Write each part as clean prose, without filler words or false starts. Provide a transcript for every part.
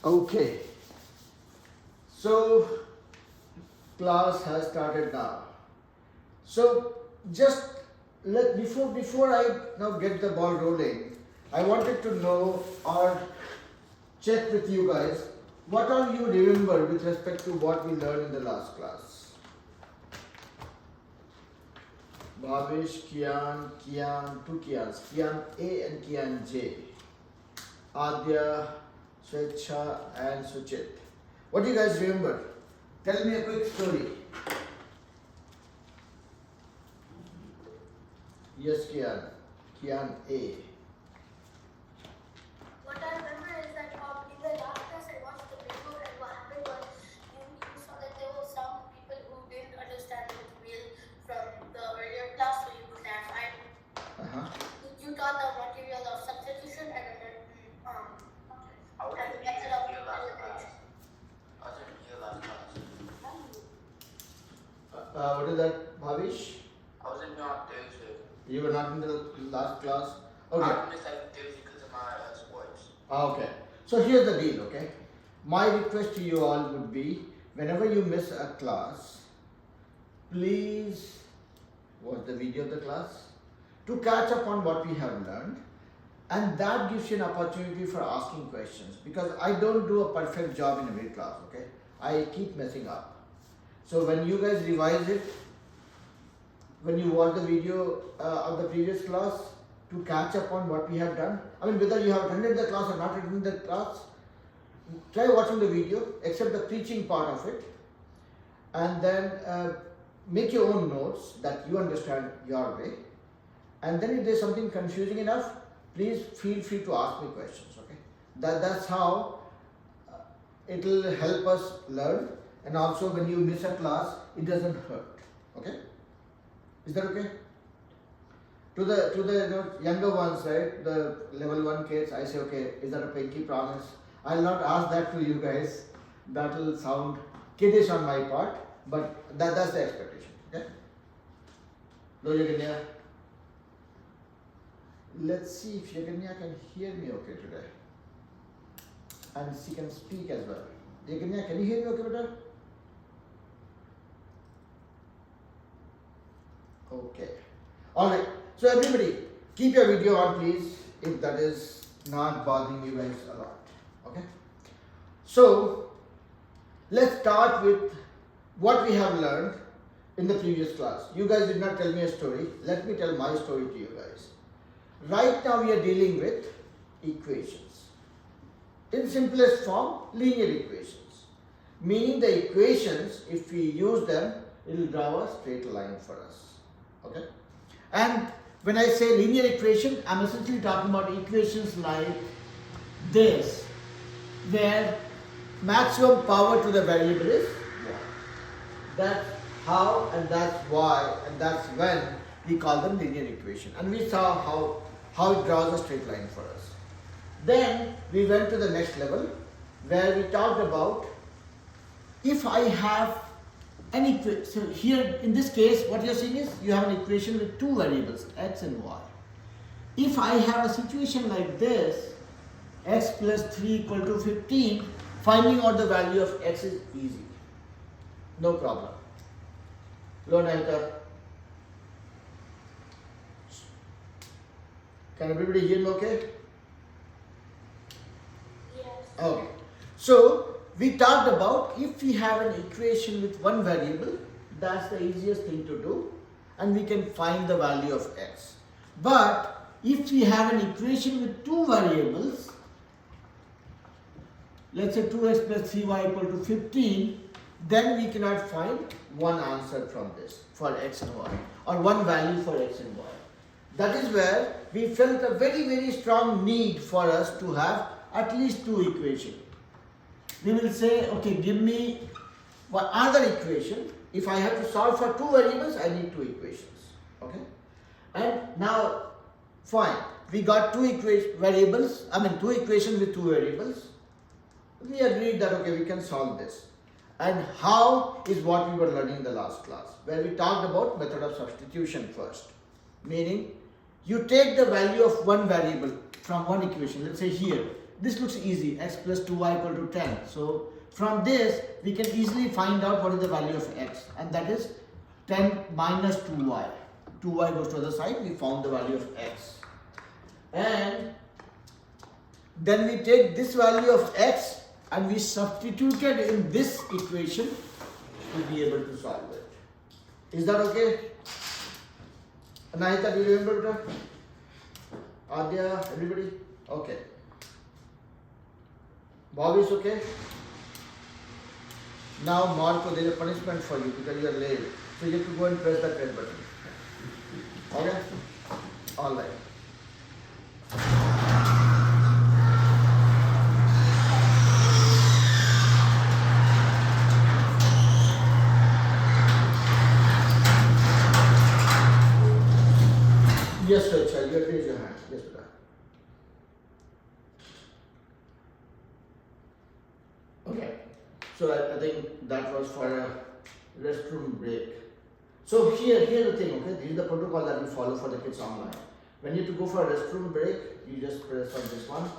Okay, so class has started now. So just before I now get the ball rolling, I wanted to know or check with you guys what all you remember with respect to what we learned in the last class. Bhavish, Kian, two Kians, Kian A and Kian J, Adya, Swecha and Suchit. What do you guys remember? Tell me a quick story. Yes, Kian A. What I remember is that in the last class I watched the video, and what happened was you saw that there were some people who didn't understand the material from the earlier class, so you clarified. You taught the material of substitution and then method of elimination. What is that, Bhavish? I wasn't not Thursday. You were not in the last class? Okay. I missed like Thursday because of my sports. Okay. So here's the deal, okay? My request to you all would be, whenever you miss a class, please watch the video of the class to catch up on what we have learned, and that gives you an opportunity for asking questions, because I don't do a perfect job in every class, okay? I keep messing up. So when you guys revise it, when you watch the video of the previous class, to catch up on what we have done, I mean whether you have attended the class or not attended the class, try watching the video except the preaching part of it, and then make your own notes that you understand your way, and then if there's something confusing enough, please feel free to ask me questions, okay? That's how it will help us learn, and also when you miss a class, it doesn't hurt, okay? Is that okay? To the younger ones, right, the level 1 kids, I say, okay, is that a pinky promise? I'll not ask that to you guys. That will sound kiddish on my part, but that's the expectation, okay? No, Yaganya. Let's see if Yaganya can hear me okay today. And she can speak as well. Yaganya, can you hear me okay better? Okay. Alright. So everybody, keep your video on please, if that is not bothering you guys a lot. Okay. So let's start with what we have learned in the previous class. You guys did not tell me a story. Let me tell my story to you guys. Right now we are dealing with equations. In simplest form, linear equations. Meaning the equations, if we use them, it will draw a straight line for us. Okay. And when I say linear equation, I'm essentially talking about equations like this, where maximum power to the variable is 1. That's how and that's why and that's when we call them linear equation. And we saw how it draws a straight line for us. Then we went to the next level where we talked about if I have an equation. So here in this case what you're seeing is you have an equation with two variables x and y. If I have a situation like this, x plus 3 equal to 15, finding out the value of x is easy. No problem. Can everybody hear me okay? Yes. Okay. So we talked about if we have an equation with one variable, that's the easiest thing to do, and we can find the value of x. But if we have an equation with two variables, let's say 2x plus 3y equal to 15, then we cannot find one answer from this for x and y, or one value for x and y. That is where we felt a very, very strong need for us to have at least two equations. We will say, okay, give me another equation. If I have to solve for two variables, I need two equations. Okay? And now, fine, we got two equations with two variables. We agreed that, okay, we can solve this. And how is what we were learning in the last class, where we talked about method of substitution first. Meaning, you take the value of one variable from one equation. Let's say here, this looks easy, x plus 2y equal to 10. So from this we can easily find out what is the value of x, and that is 10 minus 2y. 2y goes to the other side, we found the value of x. And then we take this value of x and we substitute it in this equation to be able to solve it. Is that okay? Anahita, do you remember that? Adya, everybody? Okay. Bobby is okay? Now Marco, there is a punishment for you because you are late. So you have to go and press that red button. Okay? Alright. Yes, sir, child. You have raised your hand. Yes, sir. Okay. So I think that was for a restroom break. So here's the thing, okay? This is the protocol that we follow for the kids online. When you have to go for a restroom break, you just press on this one,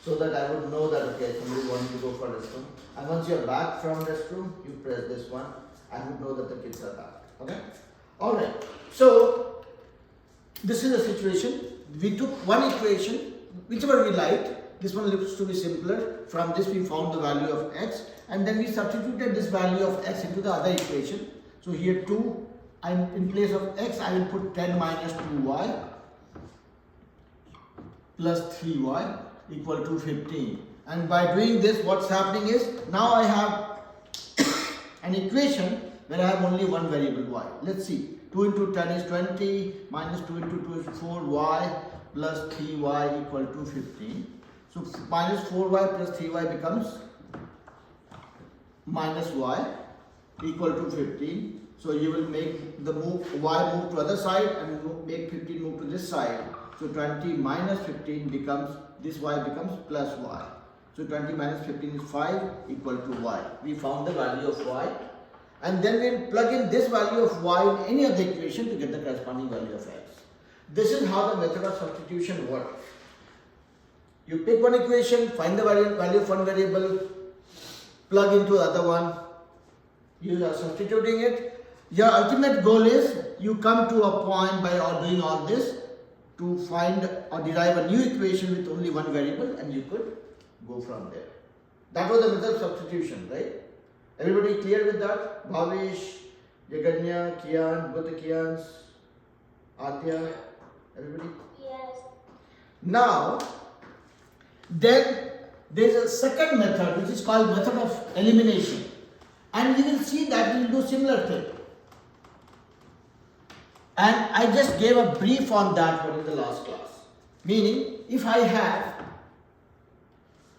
so that I would know that, okay, somebody wants to go for a restroom. And once you're back from restroom, you press this one, and would know that the kids are back. Okay? Alright. So this is the situation. We took one equation, whichever we liked. This one looks to be simpler. From this we found the value of x, and then we substituted this value of x into the other equation. So here 2, and in place of x I will put 10 minus 2y plus 3y equal to 15. And by doing this, what's happening is, now I have an equation where I have only one variable y. Let's see. 2 into 10 is 20, minus 2 into 2 is 4y, plus 3y equal to 15. So minus 4y plus 3y becomes minus y equal to 15. So you will make the y move to other side and make 15 move to this side. So 20 minus 15 becomes, this y becomes plus y. So 20 minus 15 is 5 equal to y. We found the value of y. And then we will plug in this value of y in any of the equation to get the corresponding value of x. This is how the method of substitution works. You pick one equation, find the value of one variable, plug into the other one, you are substituting it. Your ultimate goal is you come to a point by doing all this to find or derive a new equation with only one variable, and you could go from there. That was the method of substitution, right? Everybody clear with that? Bhavish, Jaganya, Kian, both the Kians, Adya, everybody? Yes. Now, then there is a second method which is called method of elimination, and you will see that we will do similar thing. And I just gave a brief on that one in the last class. Meaning, if I have,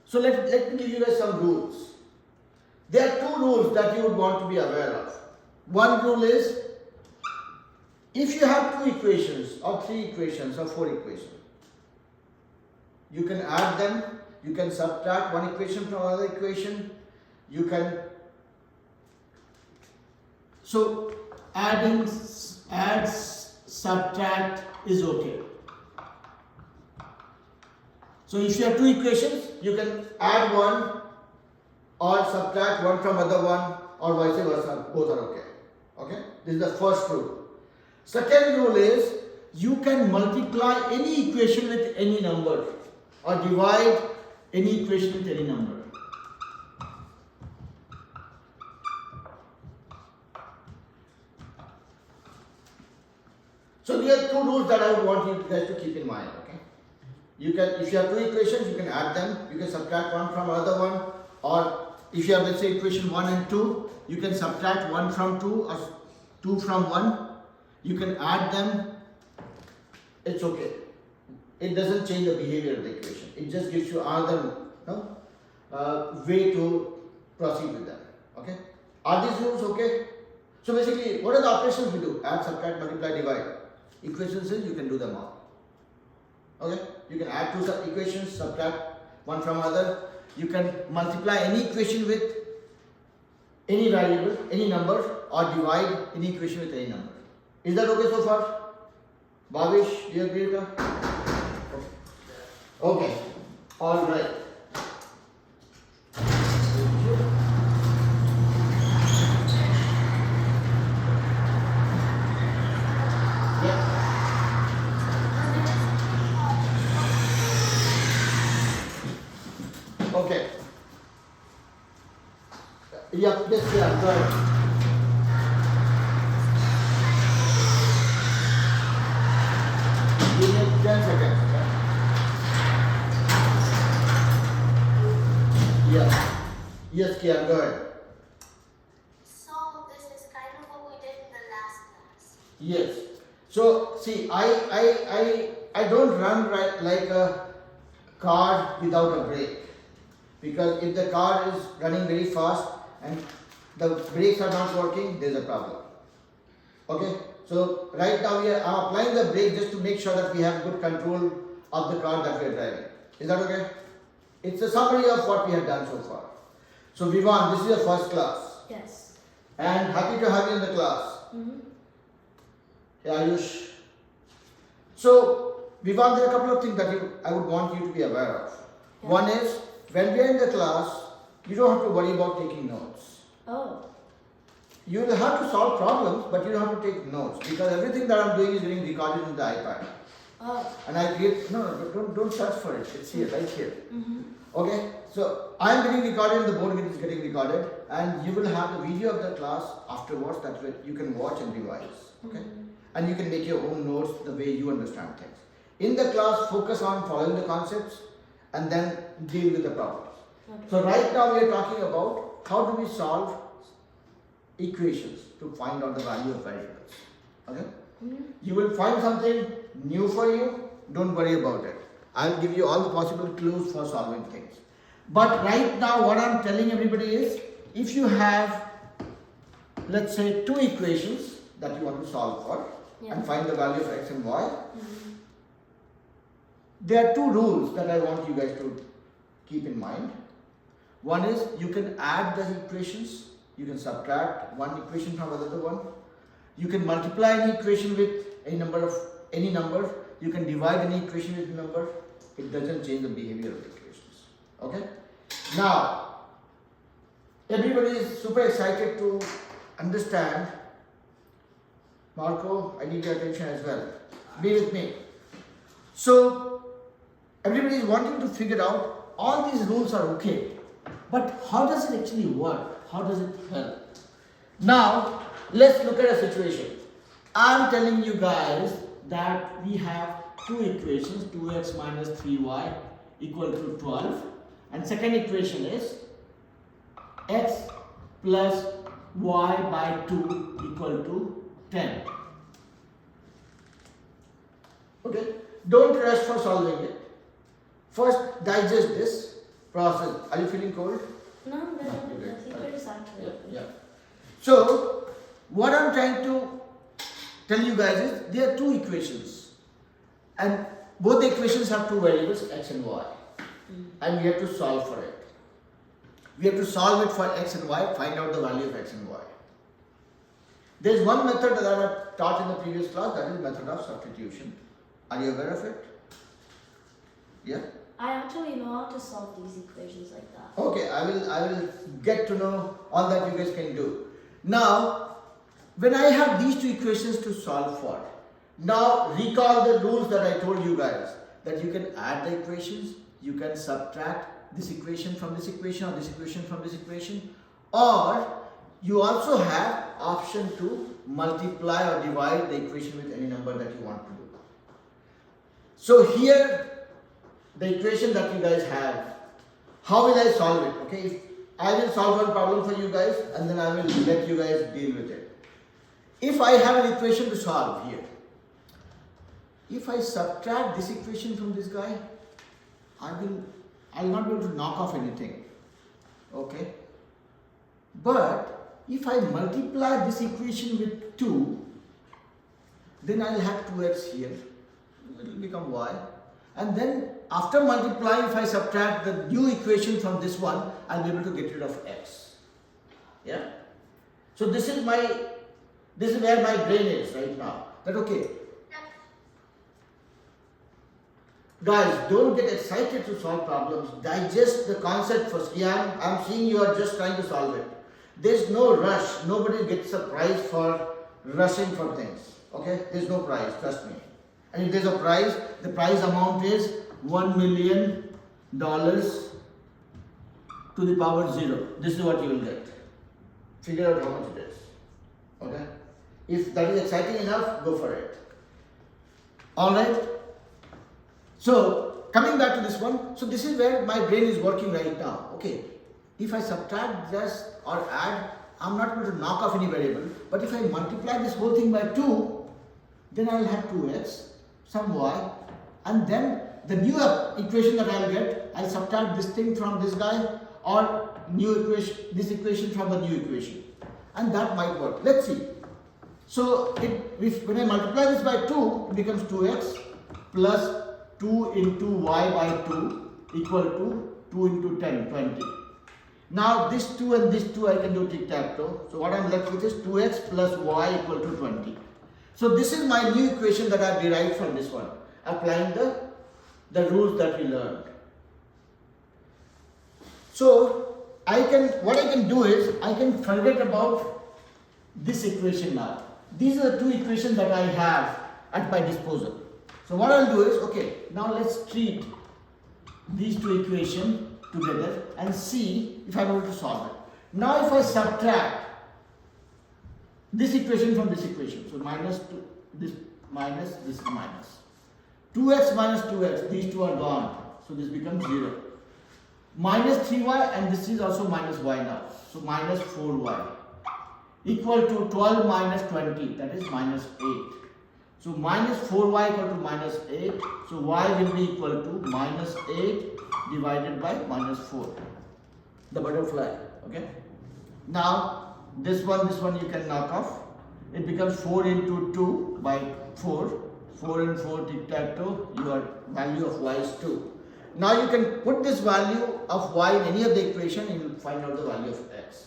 so let me give you guys some rules. There are two rules that you would want to be aware of. One rule is, if you have two equations or three equations or four equations, you can add them, you can subtract one equation from another equation, you can, so add, subtract is okay. So if you have two equations, you can add one or subtract one from other one, or vice versa, both are okay. Okay? This is the first rule. Second rule is, you can multiply any equation with any number or divide any equation with any number. So there are two rules that I would want you guys to keep in mind. Okay? You can, if you have two equations, you can add them, you can subtract one from another one, or if you have, let's say, equation 1 and 2, you can subtract 1 from 2 or 2 from 1. You can add them. It's okay. It doesn't change the behavior of the equation. It just gives you another way to proceed with them. Okay? Are these rules okay? So basically, what are the operations we do? Add, subtract, multiply, divide. Equations is, you can do them all. Okay? You can add two equations, subtract one from other. You can multiply any equation with any variable, any number, or divide any equation with any number. Is that okay so far? Bhavish, do you agree with that? Okay. All right. Yeah. Okay. Yeah, yes, yeah, go ahead. Give me 10 seconds. Okay? Yeah. Yes, Kia, go ahead. So this is kind of what we did in the last class. Yes. So see, I don't run right like a car without a brake, because if the car is running very fast and the brakes are not working, there's a problem. Okay. So right now we are applying the brake just to make sure that we have good control of the car that we are driving. Is that okay? It's a summary of what we have done so far. So Vivan, this is your first class. Yes. And happy to have you in the class. Mm-hmm. Hey Ayush. So Vivan, there are a couple of things that I would want you to be aware of. Yeah. One is, when we are in the class, you don't have to worry about taking notes. Oh. You will have to solve problems, but you don't have to take notes, because everything that I'm doing is getting recorded in the iPad. Oh. And I create, no, don't search for it. It's here, right here. Mm-hmm. Okay, so I am getting recorded, the board is getting recorded, and you will have the video of the class afterwards that you can watch and revise. Okay, and you can make your own notes the way you understand things. In the class, focus on following the concepts and then deal with the problems. Okay. So right now we are talking about how do we solve equations to find out the value of variables. Okay, Mm-hmm. you will find something new for you. Don't worry about it. I'll give you all the possible clues for solving things. But right now what I'm telling everybody is, if you have, let's say, two equations that you want to solve for, Yeah. and find the value of x and y, Mm-hmm. there are two rules that I want you guys to keep in mind. One is, you can add the equations, you can subtract one equation from another one, you can multiply an equation with any number, you can divide any equation with a number. It doesn't change the behavior of the equations. Okay? Now, everybody is super excited to understand. Marco, I need your attention as well. Be with me. So, everybody is wanting to figure out, all these rules are okay, but how does it actually work? How does it help? Now, let's look at a situation. I'm telling you guys that we have two equations, 2x minus 3y equal to 12, and second equation is x plus y by 2 equal to 10. Okay, don't rush for solving it. First, digest this process. Are you feeling cold? No, No, the okay. secret is actually. Yeah. So, what I'm trying to tell you guys is, there are two equations, and both the equations have two variables, x and y, and we have to solve for it. We have to solve it for x and y, find out the value of x and y. There is one method that I have taught in the previous class, that is method of substitution. Are you aware of it? Yeah? I actually know how to solve these equations like that. Okay, I will get to know all that you guys can do. Now, when I have these two equations to solve for, now recall the rules that I told you guys, that you can add the equations, you can subtract this equation from this equation, or this equation from this equation, or you also have option to multiply or divide the equation with any number that you want to do. So here, the equation that you guys have, how will I solve it? Okay, if I will solve one problem for you guys, and then I will let you guys deal with it. If I have an equation to solve here, if I subtract this equation from this guy, I'll not be able to knock off anything. Okay, but if I multiply this equation with 2, then I'll have 2x here. It will become y. And then after multiplying, if I subtract the new equation from this one, I'll be able to get rid of x. Yeah? So this is where my brain is right now. That okay, Guys, don't get excited to solve problems. Digest the concept first. Yeah, I'm seeing you are just trying to solve it. There's no rush. Nobody gets a prize for rushing for things. Okay? There's no prize, trust me. And if there's a prize, the prize amount is $1 million to the power 0. This is what you will get. Figure out how much it is. Okay? If that is exciting enough, go for it. Alright? So, coming back to this one, so this is where my brain is working right now. Okay, if I subtract this or add, I'm not going to knock off any variable, but if I multiply this whole thing by 2, then I'll have 2x, some y, and then the new equation that I'll get, I'll subtract this thing from this guy or new equation, this equation from the new equation, and that might work. Let's see. So, when I multiply this by 2, it becomes 2x plus 2 into y by 2 equal to 2 into 10, 20. Now this 2 and this 2 I can do tic-tac-toe. So what I'm left with is 2x plus y equal to 20. So this is my new equation that I derived from this one, applying the rules that we learned. So what I can do is, I can forget about this equation now. These are the two equations that I have at my disposal. So what I'll do is, okay, now let's treat these two equations together and see if I'm able to solve it. Now if I subtract this equation from this equation, so minus 2, this minus, this is minus. 2x minus 2x, these two are gone, so this becomes 0. Minus 3y, and this is also minus y now, so minus 4y equal to 12 minus 20, that is minus 8. So minus 4y equal to minus 8. So y will be equal to minus 8 divided by minus 4. The butterfly. Okay. Now this one you can knock off. It becomes 4 into 2 by 4. 4 and 4 tic-tac-toe. Your value of y is 2. Now you can put this value of y in any of the equation and you will find out the value of x.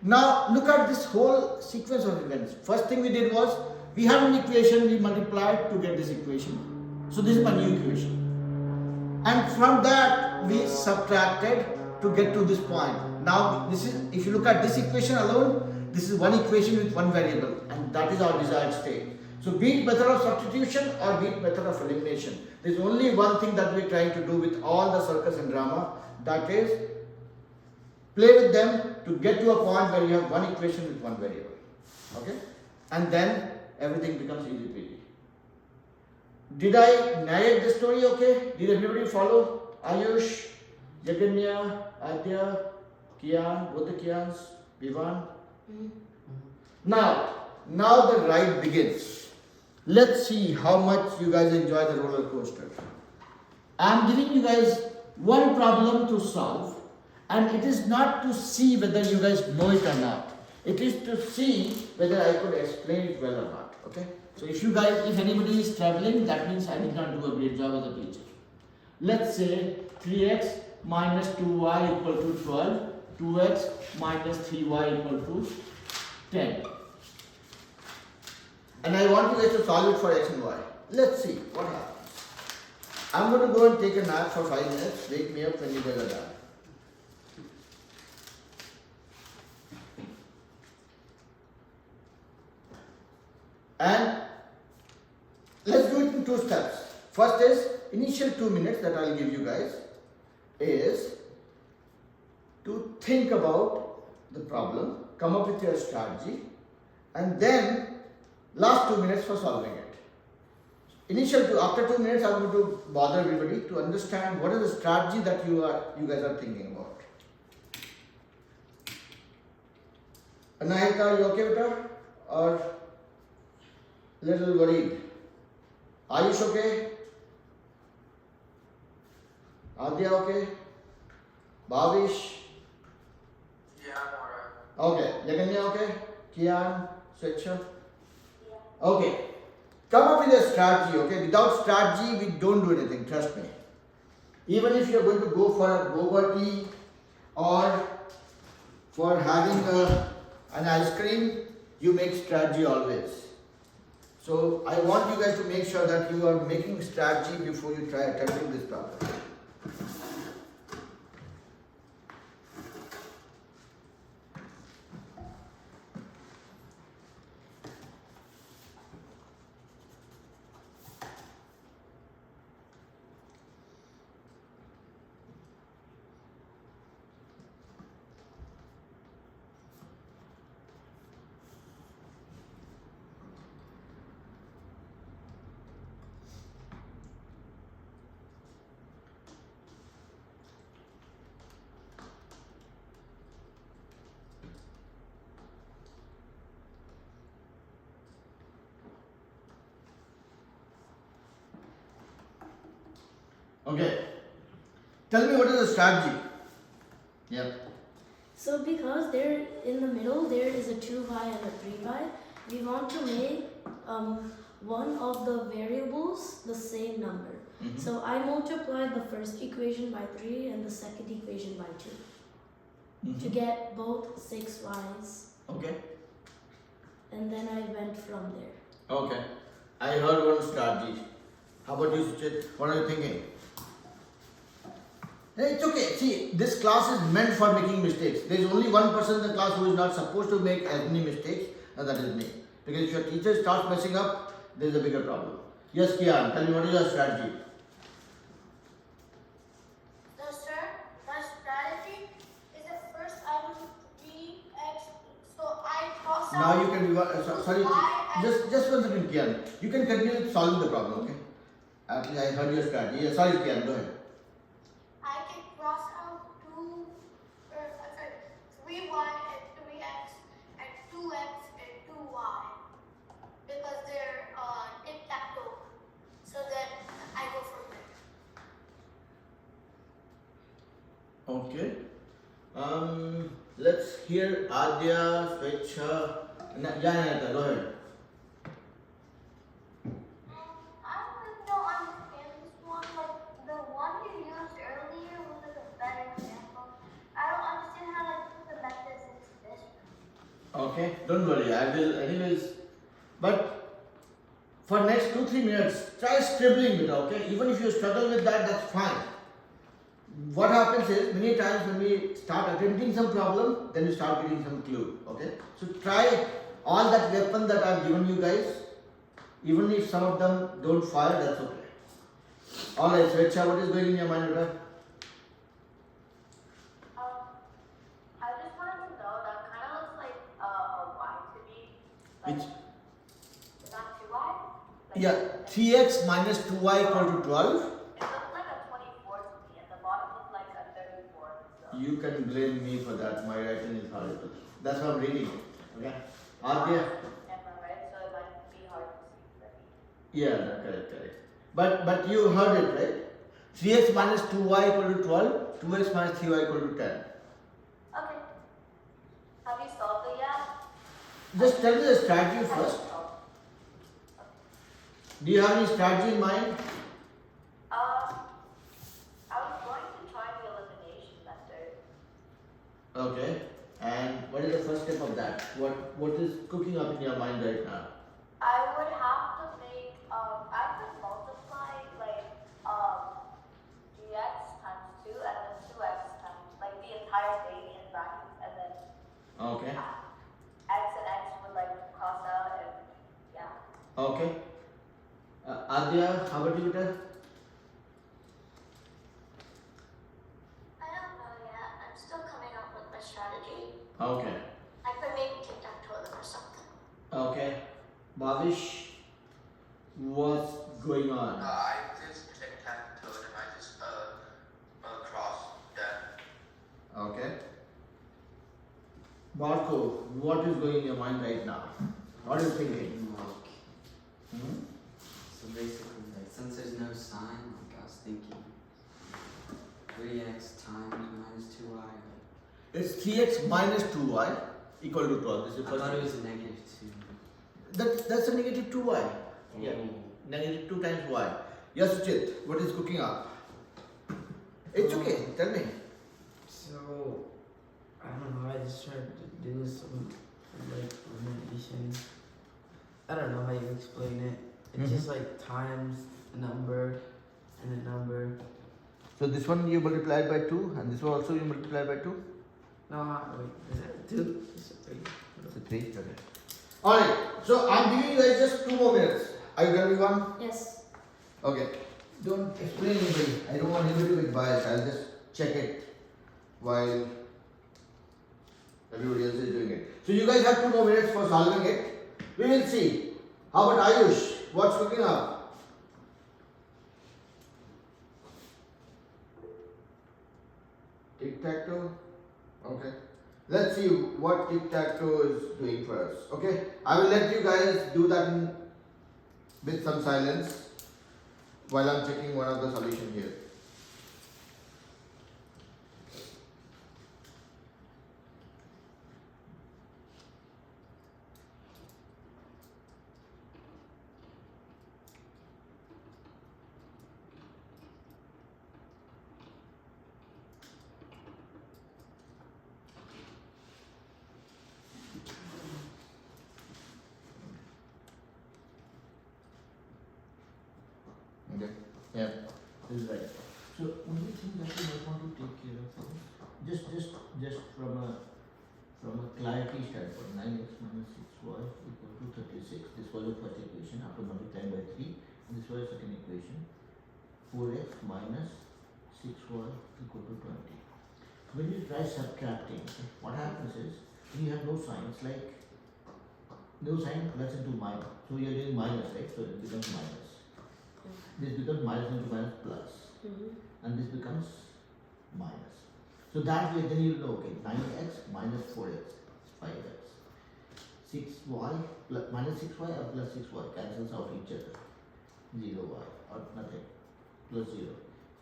Now look at this whole sequence of events. First thing we did was, we have an equation, we multiplied to get this equation. So this is my new equation. And from that we subtracted to get to this point. Now this is, if you look at this equation alone, this is one equation with one variable, and that is our desired state. So be it method of substitution or be it method of elimination, there is only one thing that we are trying to do with all the circus and drama, that is play with them to get to a point where you have one equation with one variable. Okay? And then everything becomes easy peasy. Did I narrate the story okay? Did everybody follow? Ayush, Jaganya, Adya, Kian, both the Kians, Vivan? Now the ride begins. Let's see how much you guys enjoy the roller coaster. I am giving you guys one problem to solve, and it is not to see whether you guys know it or not. It is to see whether I could explain it well or not. Okay? So if anybody is struggling, that means I did not do a great job as a teacher. Let's say 3x minus 2y equal to 12, 2x minus 3y equal to 10. And I want you guys to solve it for x and y. Let's see what happens. I'm going to go and take a nap for 5 minutes. Wake me up when you guys are done. And let's do it in 2 steps. First is, initial 2 minutes that I'll give you guys is to think about the problem, come up with your strategy, and then last 2 minutes for solving it. After 2 minutes, I'm going to bother everybody to understand what is the strategy that you guys are thinking about. Anahita, you okay with her? Or little worried? Ayush okay? Adya okay? Bhavish? Yeah, I'm alright. Okay. Jaganya okay? Kian? Swecha? Okay. Come up with a strategy, okay? Without strategy, we don't do anything, trust me. Even if you're going to go for a boba tea or for having an ice cream, you make strategy always. So I want you guys to make sure that you are making strategy before you try attempting this problem. Okay. Tell me what is the strategy? Yeah. So because there in the middle there is a 2y and a 3y, we want to make one of the variables the same number. Mhm. So I multiplied the first equation by 3 and the second equation by 2 to Mhm. get both 6y's, Okay. and then I went from there. Okay. I heard one strategy. How about you, Suchit? What are you thinking? Hey, it's okay. See, this class is meant for making mistakes. There is only one person in the class who is not supposed to make as many mistakes, and that is me. Because if your teacher starts messing up, there is a bigger problem. Yes, Kian, tell me what is your strategy? No, sir. My strategy is that first I do 3x, so I cross out. Now you can sorry, y and just 1 second, Kian. You can continue solving the problem, okay? Actually, I heard your strategy. Yeah, sorry, Kian, go ahead. I can cross out 3y and 3x and 2x and 2y because they're tic-tac-toe. So then I go from there. Okay. Let's hear Adya, Svecha. Yeah, go ahead. I really don't understand this one. Like the one you used earlier was like a better example. I don't understand how to put the methods into this one. Okay, don't worry. I will, anyways. But for next 2-3 minutes, try scribbling it. Okay, even if you struggle with that, that's fine. What happens is many times when we start attempting some problem, then you start getting some clue. Okay, so try all that weapon that I've given you guys. Even if some of them don't fire, that's okay. All right, Svecha, what is going in your mind, Rita? I just wanted to know that kind of looks like a y to me. Which? Is that 2y? Yeah, 3x minus 2y equal to 12. It looks like a 24 to me, and the bottom looks like a 34. So. You can blame me for that. My writing is horrible. That's why I'm reading it. Okay. Adya? Am I right? So it might be hard to see for me. Yeah, no, correct. But you heard it, right? 3x minus 2y equal to 12. 2x minus 3y equal to 10. Okay. Have you solved it yet? Just tell me the strategy first. Okay. Do you have any strategy in mind? I was going to try the elimination method. Okay. And what is the first step of that? What is cooking up in your mind right now? I would have to make, I could multiply like dx times 2 and then 2x times, like the entire thing in brackets, and then Okay. x and x would like cross out and yeah. Okay. Adya, how about you, Vita? I don't know yet. I'm still coming up with my strategy. Okay. I could maybe tic-tac-toe them or something. Okay. Bhavish, what's going on? I just tic-tac-toe and I just cross that. Okay. Marco, what is going in your mind right now? What are you thinking? Like, Hmm? so basically, like, since there's no sign, like, I was thinking 3x times minus 2y. Like, It's 3x minus 2y equal to 12. This is the I first thought it one. was a negative 2. That's a negative 2y. Yeah. Oh. Negative 2 times y. Yes, Chit, what is cooking up? It's okay, tell me. So, I don't know, I just tried doing some like elimination. I don't know how you explain it. It's just like times a number and a number. So this one you multiplied by 2 and this one also you multiplied by 2? No, wait, is it 2? It's a 3. It's a 3, okay. Alright, so I'm giving you guys just 2 more minutes. Are you done with one? Yes. Okay. Don't explain anybody. I don't want anybody with bias. I'll just check it while everybody else is doing it. So you guys have 2 more minutes for solving it. We will see. How about Ayush? What's cooking up? Tic-tac-toe? Okay. Let's see what tic-tac-toe is doing for us. Okay. I will let you guys do that with some silence while I'm checking one of the solution here. Okay. Yeah. This is right. So only thing that you might want to take care of is just from a clarity standpoint, 9x minus 6y equal to 36. This was the first equation after multiplying by 3. And this was the second equation. 4x minus 6y equal to 20. When you try subtracting, what happens is when you have no sign, it's like no sign plus into minus. So you're doing minus, right? So it becomes minus. This becomes minus into minus plus. And this becomes minus. So that way then you know, okay, 9x minus 4x is 5x. 6y plus minus 6y or plus 6y cancels out each other. 0y or nothing. Plus 0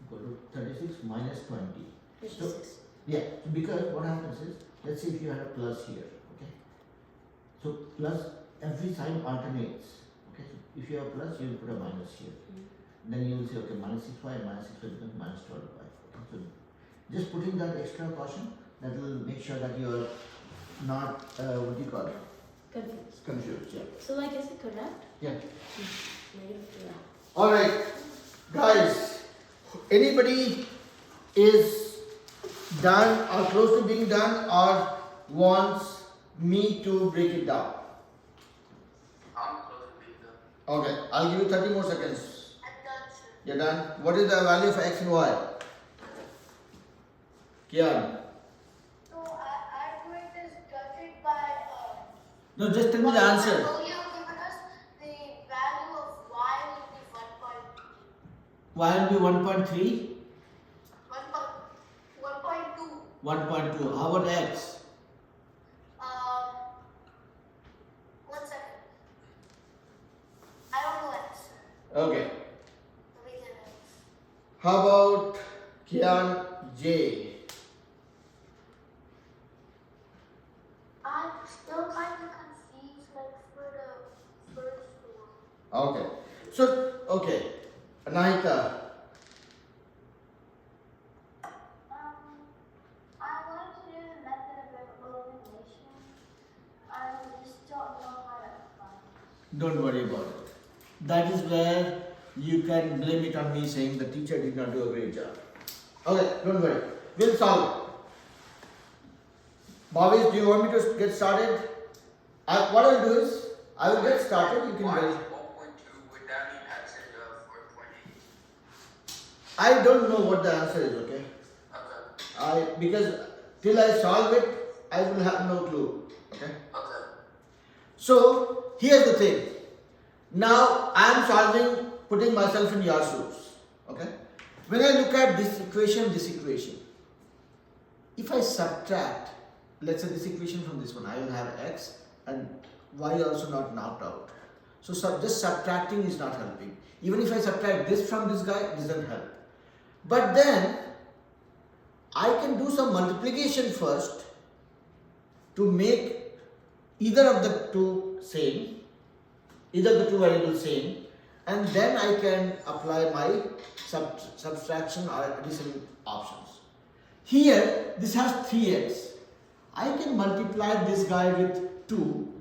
equal to 36 minus 20. 56. So, yeah, so because what happens is, let's say if you had a plus here, okay. So plus every sign alternates. Okay, so if you have a plus, you will put a minus here. Then you will say, okay, minus 6y and minus 6y becomes minus 12y. Okay, so just putting that extra caution, that will make sure that you are not, what do you call it? Confused. Confused, yeah. So like, is it correct? Yeah. Negative 2. Alright, guys, anybody is done or close to being done or wants me to break it down? I'm close to being done. Okay, I'll give you 30 more seconds. I'm done, sir. You're done? What is the value of x and y? Kian? So I'm going to judge it by No, just tell me the answer. So you have given us the value of y will be 1.2. Y will be 1.3, 1.2. 1.2. How about x? 1 second. I don't know x. Okay. Let me get x. How about Kian J? I'm still kind of confused, like for the first one. Okay. So, okay. Anahita. I wanted to do the method of elimination. I just don't know how to apply it. Don't worry about it. That is where you can blame it on me saying the teacher did not do a great job. Okay, don't worry. We'll solve it. Bhavesh, do you want me to get started? What I'll do is, I will get started. You can Why get. is 1.2 would that mean x is 4.8? I don't know what the answer is, okay? Okay. Because till I solve it, I will have no clue. Okay? Okay. So here's the thing. Now I am solving, putting myself in your shoes. Okay? When I look at this equation, if I subtract, let's say this equation from this one, I will have x and y also not knocked out. So just subtracting is not helping. Even if I subtract this from this guy, it doesn't help. But then I can do some multiplication first to make either of the two same, either the two variables same, and then I can apply my subtraction or addition options. Here, this has 3x. I can multiply this guy with 2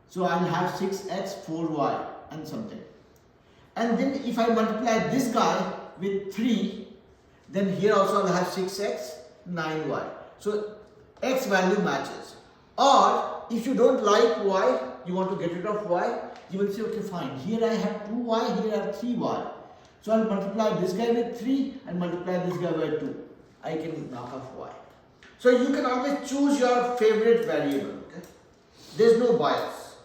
So I'll have 6x, 4y and something. And then if I multiply this guy with 3, then here also I'll have 6x, 9y. So x value matches. Or if you don't like y, you want to get rid of y, you will say, okay, fine. Here I have 2y, here I have 3y. So I'll multiply this guy with 3 and multiply this guy by 2. I can knock off y. So you can always choose your favorite variable. Okay? There's no bias.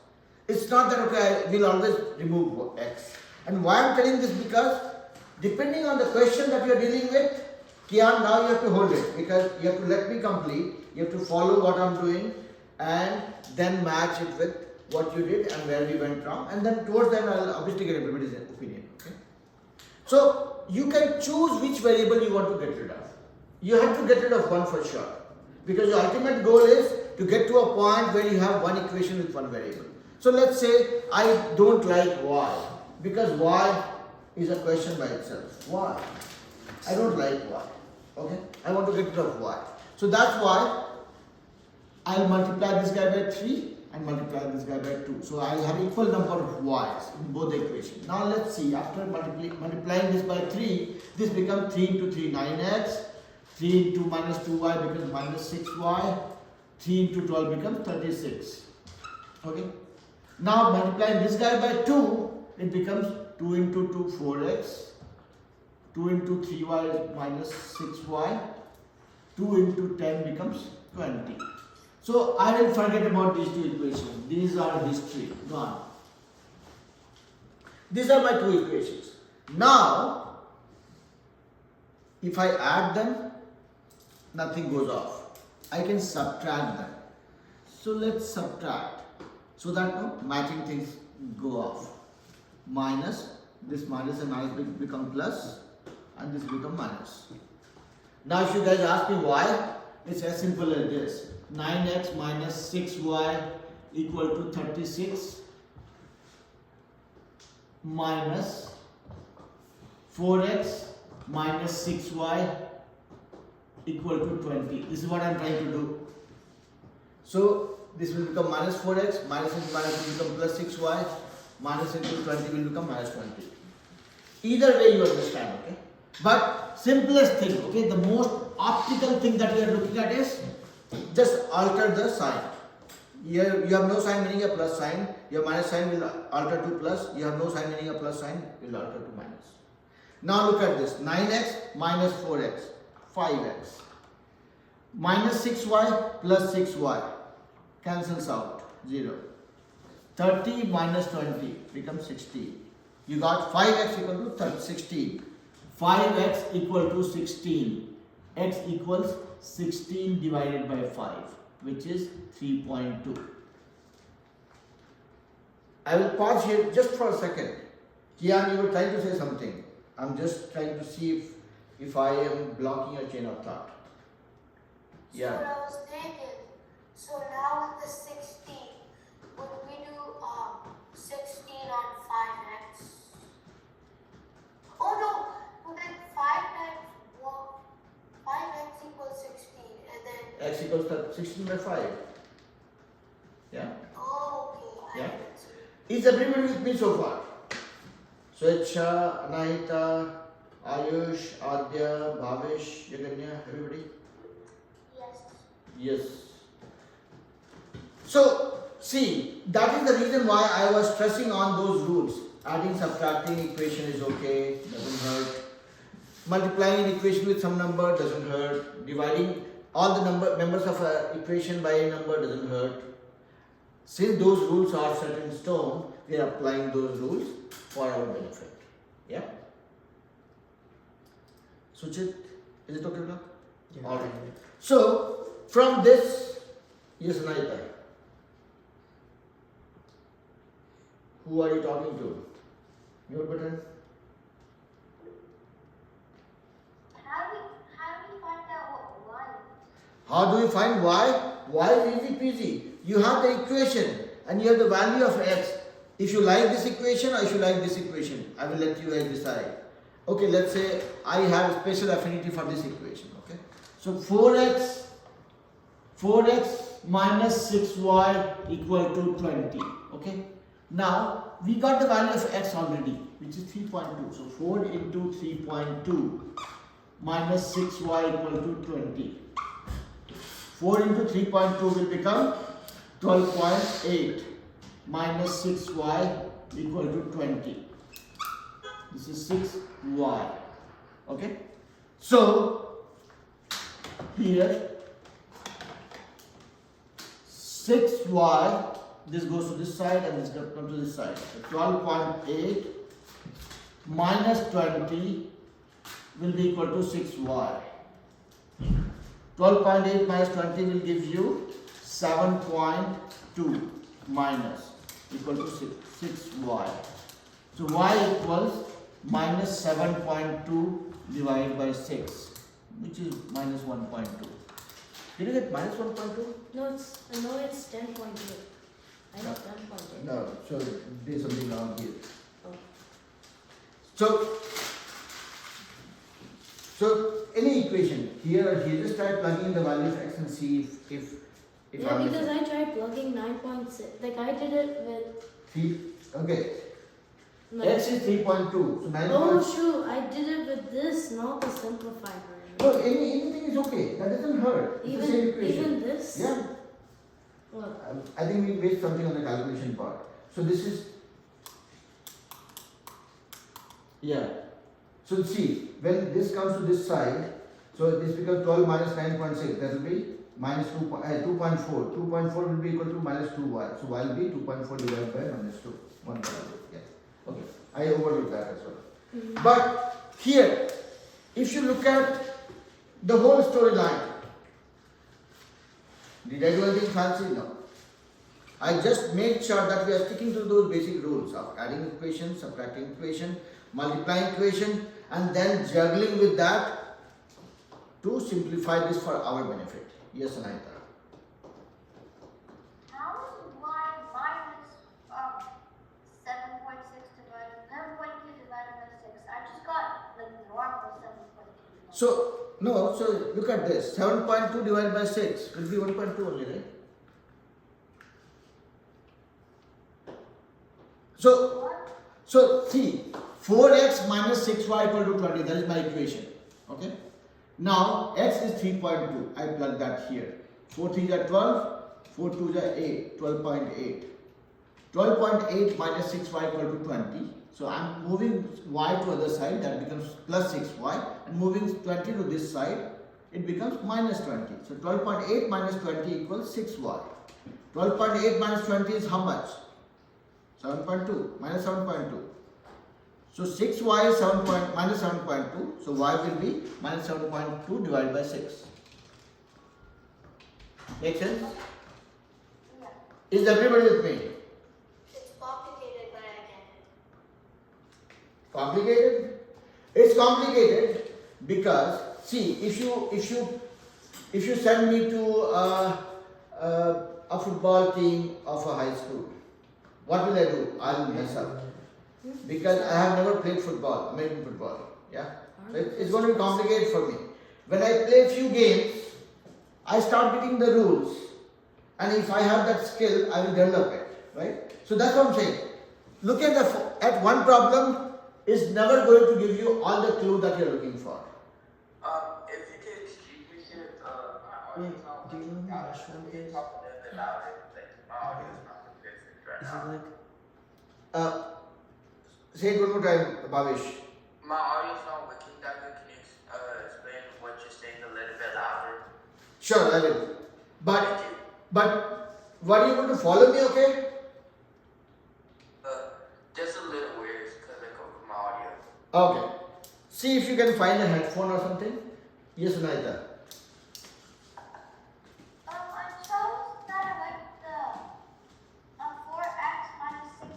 It's not that, okay, we'll always remove x. And why I'm telling this, because depending on the question that you're dealing with, Kian, now you have to hold it, because you have to let me complete, you have to follow what I'm doing and then match it with what you did and where we went wrong, and then towards that I'll obviously get everybody's opinion. Okay? So you can choose which variable you want to get rid of. You have to get rid of one for sure, because your ultimate goal is to get to a point where you have one equation with one variable. So let's say I don't like y, because y is a question by itself. Why? I don't like y. Okay? I want to get rid of y. So that's why I'll multiply this guy by 3 and multiply this guy by 2. So I'll have equal number of y's in both the equations. Now let's see, after multiplying this by 3, this becomes 3 into 3, 9x. 3 into minus 2y becomes minus 6y. 3 into 12 becomes 36. Okay? Now multiplying this guy by 2, it becomes 2 into 2, 4x. 2 into 3y is minus 6y. 2 into 10 becomes 20. So I will forget about these two equations. These are history, gone. These are my two equations. Now, if I add them, nothing goes off. I can subtract them. So let's subtract, so that no matching things go off. Minus, this minus and minus become plus, and this become minus. Now if you guys ask me why, it's as simple as this. 9x minus 6y equal to 36 minus 4x minus 6y equal to 20. This is what I am trying to do. So this will become minus 4x, minus into minus will become plus 6y, minus into 20 will become minus 20. Either way you understand, okay? But simplest thing, okay, the most optical thing that we are looking at is just alter the sign. Here you have no sign meaning a plus sign, your minus sign will alter to plus, you have no sign meaning a plus sign will alter to minus. Now look at this, 9x minus 4x, 5x. Minus 6y plus 6y cancels out, 0. 30 minus 20 becomes 16. You got 5x equal to 16. 5x equal to 16. X equals 16 divided by 5, which is 3.2. I will pause here just for a second. Kian, you were trying to say something. I'm just trying to see if I am blocking your chain of thought. Yeah. So I was thinking, so now with the 16, would we do 16 on 5x? Oh no, then 5 times 1, 5x equals 16, and then... X equals 16 by 5. Yeah? Oh, okay. Yeah. Is everybody with me so far? Swechha, Anahita, Ayush, Adya, Bhavish, Yaganya, everybody? Yes. Yes. So, see, that is the reason why I was stressing on those rules. Adding, subtracting equation is okay, doesn't hurt. Multiplying an equation with some number doesn't hurt. Dividing all the members of an equation by a number doesn't hurt. Since those rules are set in stone, we are applying those rules for our benefit. Yeah? Suchit, is it okay now? Yeah. Alright. So, from this, yes, Naita. Who are you talking to? Mute button. How do we find out what y? How do we find y? Y is easy peasy. You have the equation and you have the value of x. If you like this equation or if you like this equation, I will let you guys decide. Okay, let's say I have a special affinity for this equation. Okay, so 4x minus 6y equal to 20. Okay. Now we got the value of x already, which is 3.2. So 4 into 3.2 minus 6y equal to 20. 4 into 3.2 will become 12.8 minus 6y equal to 20. This is 6y. Okay. So here 6y, this goes to this side and this comes to this side. So 12.8 minus 20 will be equal to 6y. 12.8 minus 20 will give you 7.2 minus equal to 6y. So y equals minus 7.2 divided by 6, which is minus 1.2. Did you get minus 1.2? No, it's 10.8. I got 10.8. No, so there's something wrong here. Oh. So any equation here or here, just try plugging in the value of x and see if Yeah, I'm because missing. I tried plugging 9.6. Like I did it with. Okay, No. x is 3.2, so 9. Oh shoot! I did it with this, not the simplified version. No, anything is okay. That doesn't hurt. It's the same equation. Even this. Yeah. What? I think we missed something on the calculation part. So this is, yeah. So see, when this comes to this side, so this becomes 12 minus 9.6. That will be minus 2.4. 2.4 will be equal to minus 2y. So y will be 2.4 divided by minus 2. 1 value. Yeah. Okay. I overlooked that as well. But here, if you look at the whole storyline, did I do anything fancy? No. I just made sure that we are sticking to those basic rules of adding equation, subtracting equation, multiplying equation, and then juggling with that to simplify this for our benefit. Yes, Anahita. How is y minus 7.6 divided 7.2 divided by 6? I just got the normal 7.2. So, no, so look at this. 7.2 divided by 6 will be 1.2 only, right? So see, 4x minus 6y equal to 20, that is my equation. Okay? Now, x is 3.2. I plug that here. 4 3s are 12, 4 2s are 8, 12.8. 12.8 minus 6y equal to 20. So I'm moving y to other side, that becomes plus 6y, and moving 20 to this side, it becomes minus 20. So 12.8 minus 20 equals 6y. 12.8 minus 20 is how much? 7.2 minus 7.2. So 6y is minus 7.2. So y will be minus 7.2 divided by 6. Make sense? Yeah. Is everybody with me? It's complicated, but I get it. Complicated? It's complicated because see, if you send me to a football team of a high school, what will I do? I will mess up because I have never played football, American football. Yeah, so it's going to be complicated for me. When I play a few games, I start getting the rules, and if I have that skill, I will develop it. Right? So that's what I'm saying. Look at one problem is never going to give you all the clue that you're looking for. If you could excuse me, sir, my Wait, audio's not do you know working who out. Rashwan Can you is? talk a little bit louder? Like, my audio's not consistent right Is now. it like Say it one more time, Bhavish. My audio's not working that good. Can you explain what you're saying a little bit louder? Sure, I will. Thank But you. were you able to follow me? Okay. Just a little weird because I go from my audio. Okay. See if you can find a headphone or something. Yes, Anahita. I chose that I like the 4x minus 6,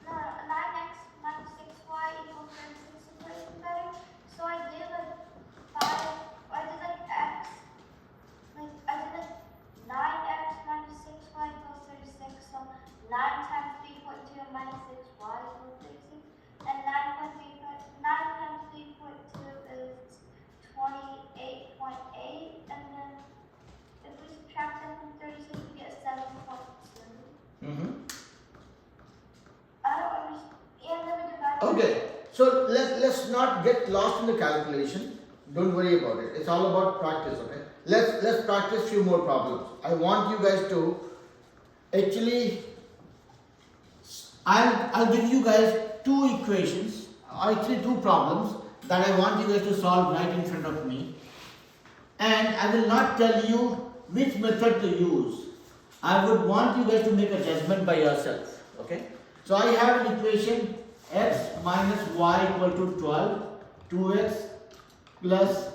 no, 9x minus 6y equals 36 equation better. So I did like 9x minus 6y equals 36. So 9 times 3.2 minus 6y equals 36. And 9 times 3.2 is 28.8. Okay, so let's not get lost in the calculation. Don't worry about it. It's all about practice, okay? Let's practice few more problems. I want you guys to actually I'll give you guys two equations, actually two problems that I want you guys to solve right in front of me. And I will not tell you which method to use. I would want you guys to make a judgment by yourself. Okay? So I have an equation x minus y equal to 12, 2x plus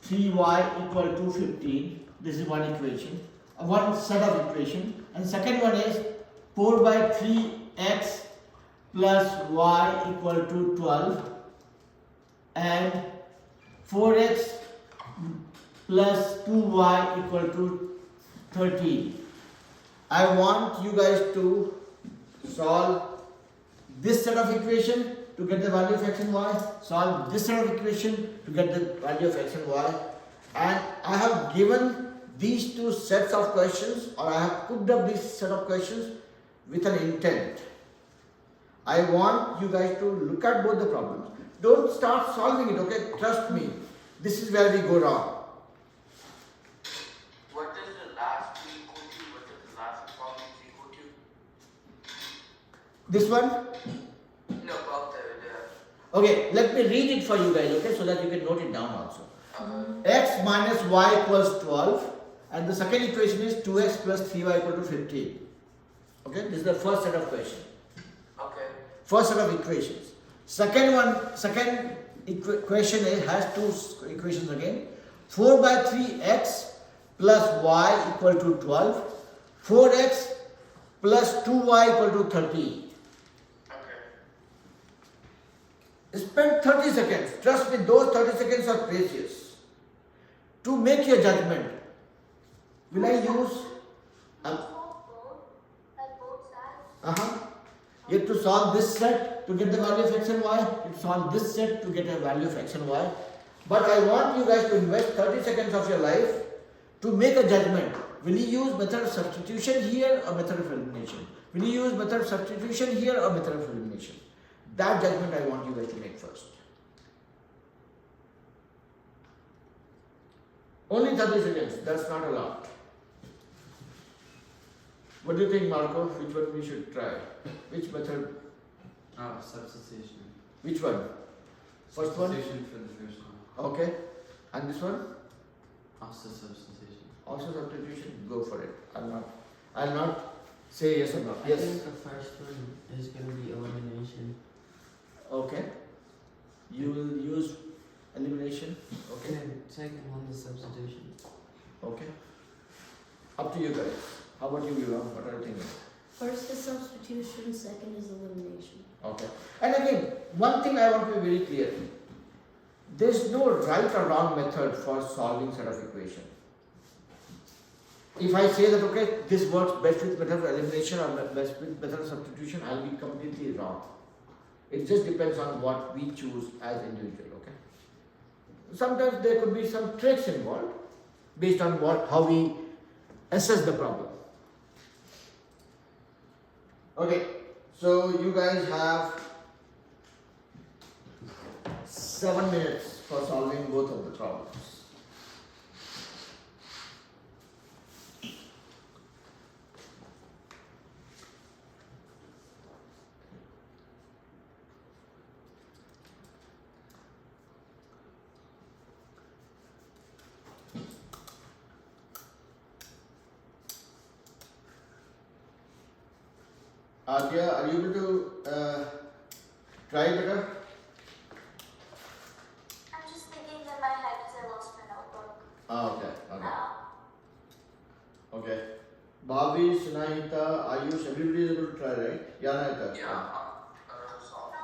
3y equal to 15. This is one equation, one set of equation. And second one is 4 by 3x plus y equal to 12 and 4x plus 2y equal to 13. I want you guys to solve this set of equation to get the value of x and y, solve this set of equation to get the value of x and y, and I have given these two sets of questions, or I have cooked up this set of questions with an intent. I want you guys to look at both the problems. Don't start solving it, okay? Trust me. This is where we go wrong. What does the last two equal to? What does the last problem equal to? This one? No, about the Okay, let me read it for you guys, okay? So that you can note it down also. uh, X minus y equals 12, and the second equation is 2x plus 3y equal to 15. Okay, this is the first set of questions. okay. First set of equations. Second equation has two equations again. 4 by 3x plus y equal to 12. 4x plus 2y equal to 30. Okay. Spend 30 seconds. Trust me, those 30 seconds are precious. To make your judgment. Will I use? You have to solve this set to get the value of x and y. You solve this set to get a value of x and y. But I want you guys to invest 30 seconds of your life to make a judgment. Will you use method of substitution here or method of elimination? Will you use method of substitution here or method of elimination? That judgment I want you guys to make first. Only 30 seconds. That's not a lot. What do you think, Marco? Which one we should try? Which method? Oh, substitution. Which one? First one? Substitution for the first one. Okay. And this one? Also substitution. Also substitution? Go for it. I'll not say yes or no. I Yes. think the first one is going to be elimination. Okay. You will use elimination. Okay. And second one is substitution. Okay. Up to you guys. How about you, Viva? What are you thinking? First is substitution, second is elimination. Okay. And again, one thing I want to be very clear. There is no right or wrong method for solving set of equation. If I say that, okay, this works best with method of elimination or best with method of substitution, I'll be completely wrong. It just depends on what we choose as individual, okay? Sometimes there could be some tricks involved based on how we assess the problem. Okay, so you guys have 7 minutes for solving both of the problems. Adya, are you able to try better? I'm just thinking in my head because I lost my notebook. Okay. Okay. Bobby, Sunahita, Ayush, everybody is able to try, right? Yeah, Nahita. Yeah, solve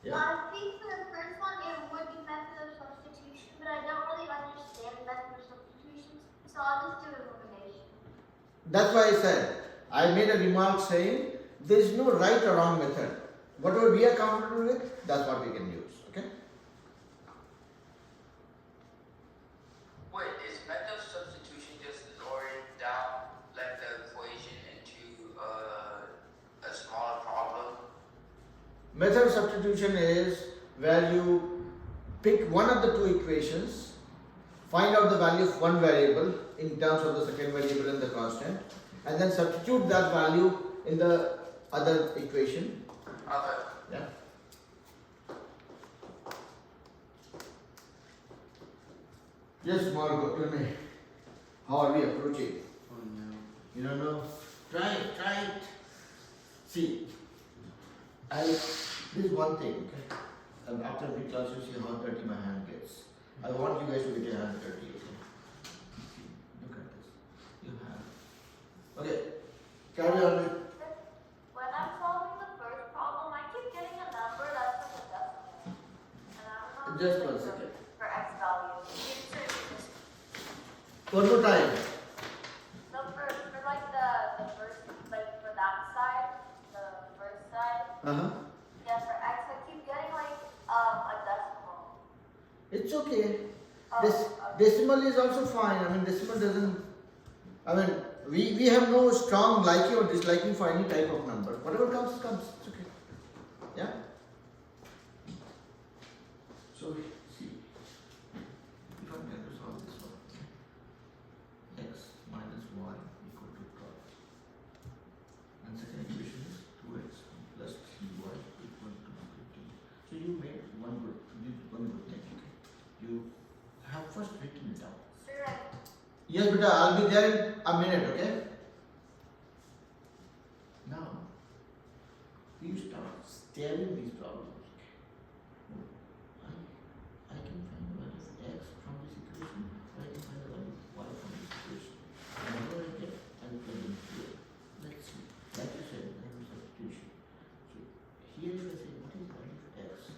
Yeah. I think for the first one it would be method of substitution, but I don't really understand method of substitution, so I'll just do elimination. That's why I said, I made a remark saying there is no right or wrong method. Whatever we are comfortable with, that's what we can use. Okay? Wait, is method of substitution just lowering down like the equation into a smaller problem? Method of substitution is where you pick one of the two equations, find out the value of one variable in terms of the second variable and the constant, and then substitute that value in the other equation. Okay. Yeah. Yes, Margot, tell me, how are we approaching? Oh no. You don't know? Try it, try it. See, this is one thing, okay? And after every class you see how dirty my hand gets. I want you guys to get your hand dirty, okay? Look at this. You have. Okay, carry on with. When I'm solving the first problem, I keep getting a number that's like a decimal. And I don't know. Just 1 second. For x value. One more time. No, for like the first, like for that side, the first side. Yeah, for x, I keep getting like a decimal. It's okay. Oh, This okay. decimal is also fine. I mean, decimal doesn't. I mean, we have no strong liking or disliking for any type of number. Whatever comes, comes. It's okay. Yeah. So see, if I'm going to solve this one, x minus y equal to 12, and second equation is 2x plus 3y equal to 15. So you made one good thing. Okay? You have first written it down. Sure. Yes, beta, I'll be there in a minute, okay? Now, you start staring these problems. I can find the value of x from this equation, or I can find the value of y from this equation. Whatever I get, I'll plug in here. Let's see. Like you said, there is substitution. So, here you can say, what is the value of x?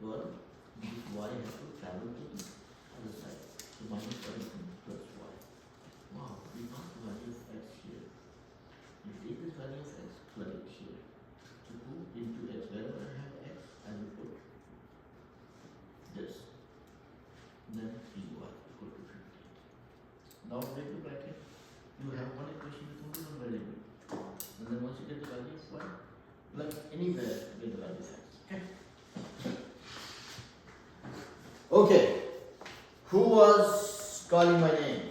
Well, this y has to travel to the other side. So, minus 17 plus y. Wow, we got the value of x here. You take this value of x, plug it here. So go into x. Wherever I have x, I will put this. Then 3y equal to 15. Now break the bracket. You have one equation with only one variable. And then once you get the value of y, plug anywhere to get the value of x. Okay. Okay. Who was calling my name?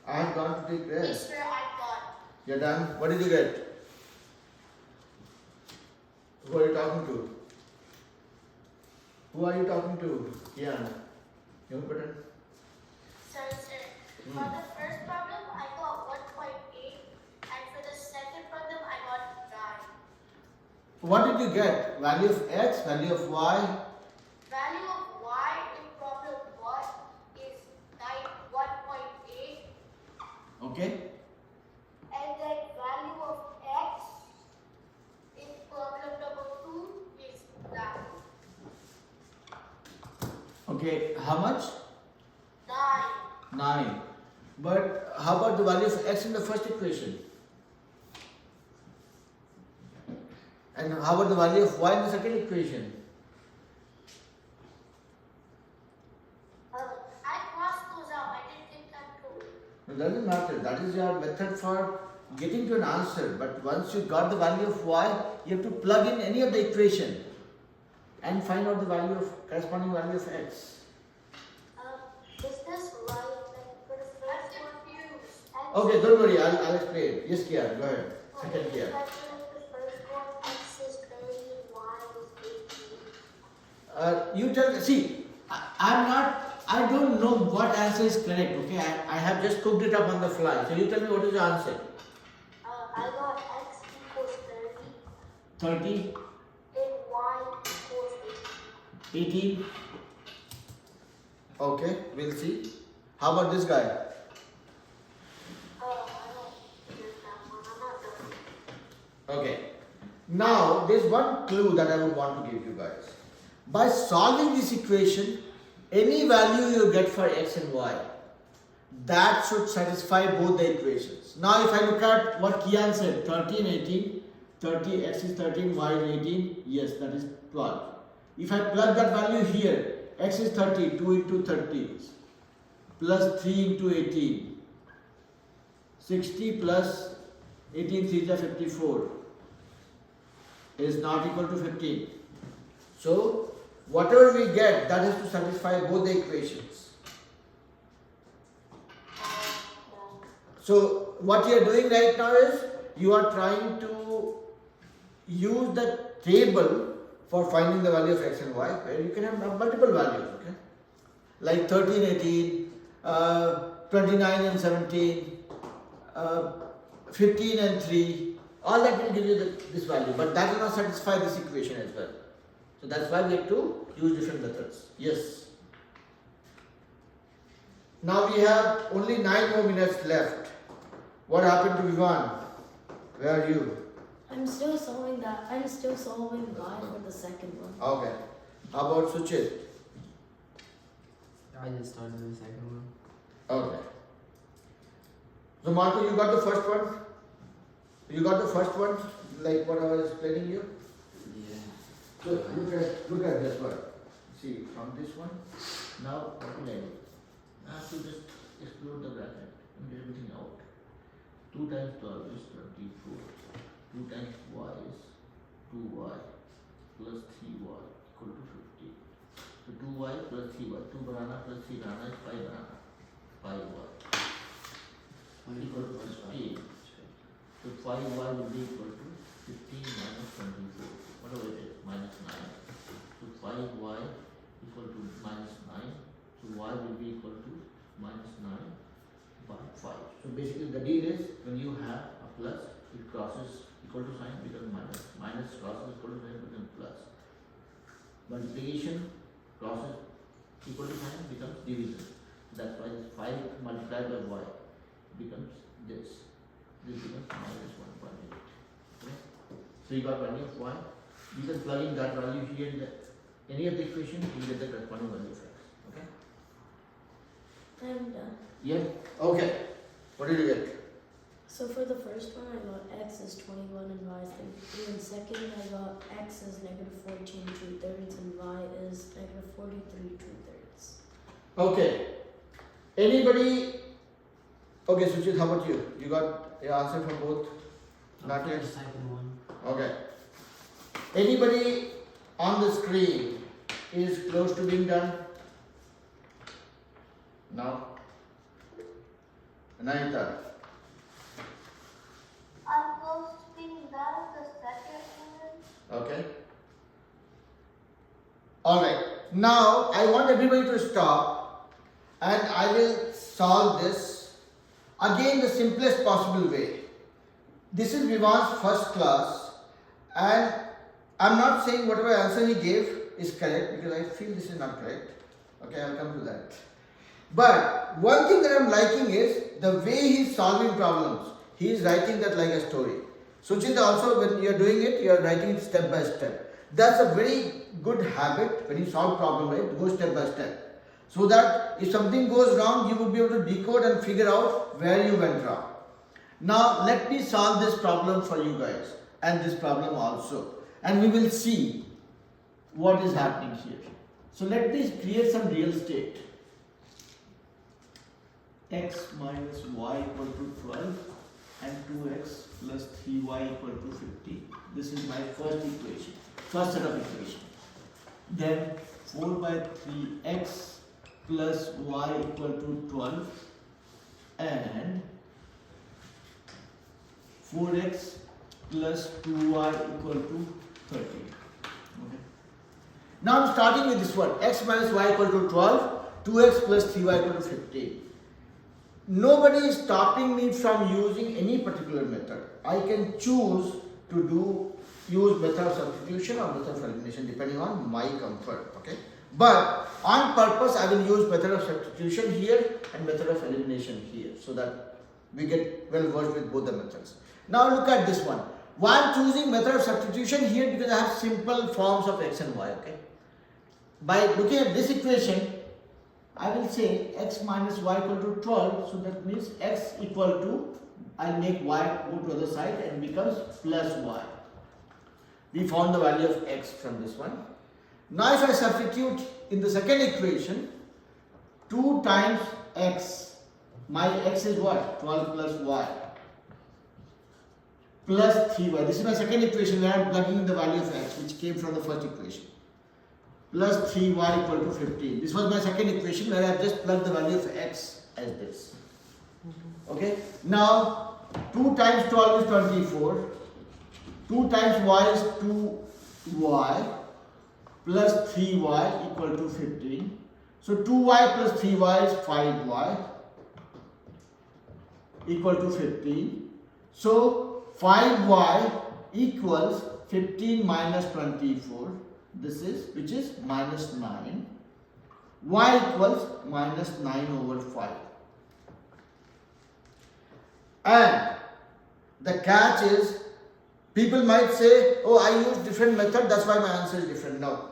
I have gone to take rest. Sure, I got. You're done? What did you get? Who are you talking to? Who are you talking to? Yeah. You button. Sorry, sir. For the first problem, I got 1.8, and for the second problem, I got 9. What did you get? Value of x, value of y? Value of y in problem 1 is 1.8, Okay. and then value of x in problem number 2 is 9. Okay. How much? 9. 9. But how about the value of x in the first equation? And how about the value of y in the second equation? I crossed those out. I didn't think that through. It doesn't matter. That is your method for getting to an answer. But once you got the value of y, you have to plug in any of the equation and find out the value of corresponding value of x. Is this right? Like, for the first one, Okay, don't worry. I'll explain. Yes, Kia, go ahead. Second Kia. The first one, x is 30, y is 18. You tell. See, I don't know what answer is correct. Okay, I have just cooked it up on the fly. So you tell me what is the answer. I got x equals 30 30, and y equals 18. 18. Okay, we'll see. How about this guy? I don't get that one. I'm not done. Okay. Now, there's one clue that I would want to give you guys. By solving this equation, any value you get for x and y, that should satisfy both the equations. Now, if I look at what Kian said, 13, 18, 30, x is 13, y is 18, yes, that is 12. If I plug that value here, x is 30, 2 into 30, plus 3 into 18, 60 plus 18, 3 is 54. is not equal to 15. So whatever we get, that has to satisfy both the equations. So what you are doing right now is you are trying to use the table for finding the value of x and y, where you can have multiple values, okay? Like 13, 18, 29 and 17, 15 and 3, all that will give you this value, but that will not satisfy this equation as well. So that's why we have to use different methods. Yes. Now we have only 9 more minutes left. What happened to Vivan? Where are you? I'm still solving that. I'm still solving y for the second one. Okay. How about Suchit? I just started the second one. Okay. So Marco, you got the first one? You got the first one, like what I was explaining you? Yeah. So look at this one. See, from this one, now what will I do? I have to just explode the bracket and get everything out. 2 times 12 is 24. 2 times y is 2y plus 3y equal to 50. So 2y plus 3y, 2 banana plus 3 banana is 5 banana. 5y equal to 15. So 5y will be equal to 15 minus 24. Whatever it is, minus 9. So 5y equal to minus 9. So y will be equal to minus 9 by 5. So basically the deal is when you have a plus, it crosses equal to sign becomes minus. Minus crosses equal to sign becomes plus. Multiplication crosses equal to sign becomes division. That's why this 5 multiplied by y becomes this. This becomes minus 1.8. Okay? So you got value of y. You can plug in that value here in any of the equation, you get the corresponding value of x. Okay? I'm done. Yeah? Okay. What did you get? So for the first one, I got x is 21 and y is 33. And second, I got x is negative 14 2/3 and y is negative 43 2/3. Okay. Anybody? Okay, Suchit, how about you? You got your answer from both? Not For yet? the second one. Okay. Anybody on the screen is close to being done? No? Anahita? I'm close to being done the second one. Okay. Alright. Now I want everybody to stop and I will solve this again the simplest possible way. This is Vivan's first class and I'm not saying whatever answer he gave is correct because I feel this is not correct. Okay, I'll come to that. But one thing that I'm liking is the way he's solving problems. He is writing that like a story. Suchita also, when you are doing it, you are writing it step by step. That's a very good habit when you solve problem, right? Go step by step. So that if something goes wrong, you will be able to decode and figure out where you went wrong. Now let me solve this problem for you guys and this problem also. And we will see what is happening here. So let me create some real estate. X minus y equal to 12 and 2x plus 3y equal to 50. This is my first equation, first set of equation. Then 4 by 3x plus y equal to 12 and 4x plus 2y equal to 30. Okay. Now I'm starting with this one, x minus y equal to 12, 2x plus 3y equal to 15. Nobody is stopping me from using any particular method. I can choose to use method of substitution or method of elimination depending on my comfort. Okay. But on purpose I will use method of substitution here and method of elimination here so that we get well versed with both the methods. Now look at this one. Why I am choosing method of substitution here because I have simple forms of x and y. Okay. By looking at this equation, I will say x minus y equal to 12, so that means x equal to, I'll make y go to the other side and becomes plus y. We found the value of x from this one. Now if I substitute in the second equation, 2 times x, my x is what? 12 plus y. plus 3y. This is my second equation where I am plugging in the value of x, which came from the first equation. Plus 3y equal to 15. This was my second equation where I have just plugged the value of x as this. Okay. Now 2 times 12 is 24. 2 times y is 2y plus 3y equal to 15. So 2y plus 3y is 5y equal to 15. So 5y equals 15 minus 24. This is, which is minus 9. Y equals minus 9 over 5. And the catch is, people might say, oh, I use different method, that's why my answer is different. No.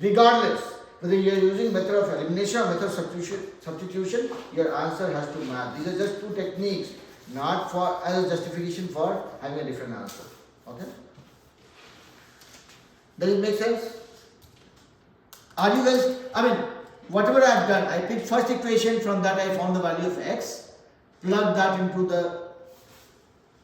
Regardless, whether you are using method of elimination or method of substitution, your answer has to match. These are just two techniques, not for as a justification for having a different answer. Okay? Does it make sense? Are you guys, I mean, whatever I have done, I picked first equation, from that I found the value of x, plug that into the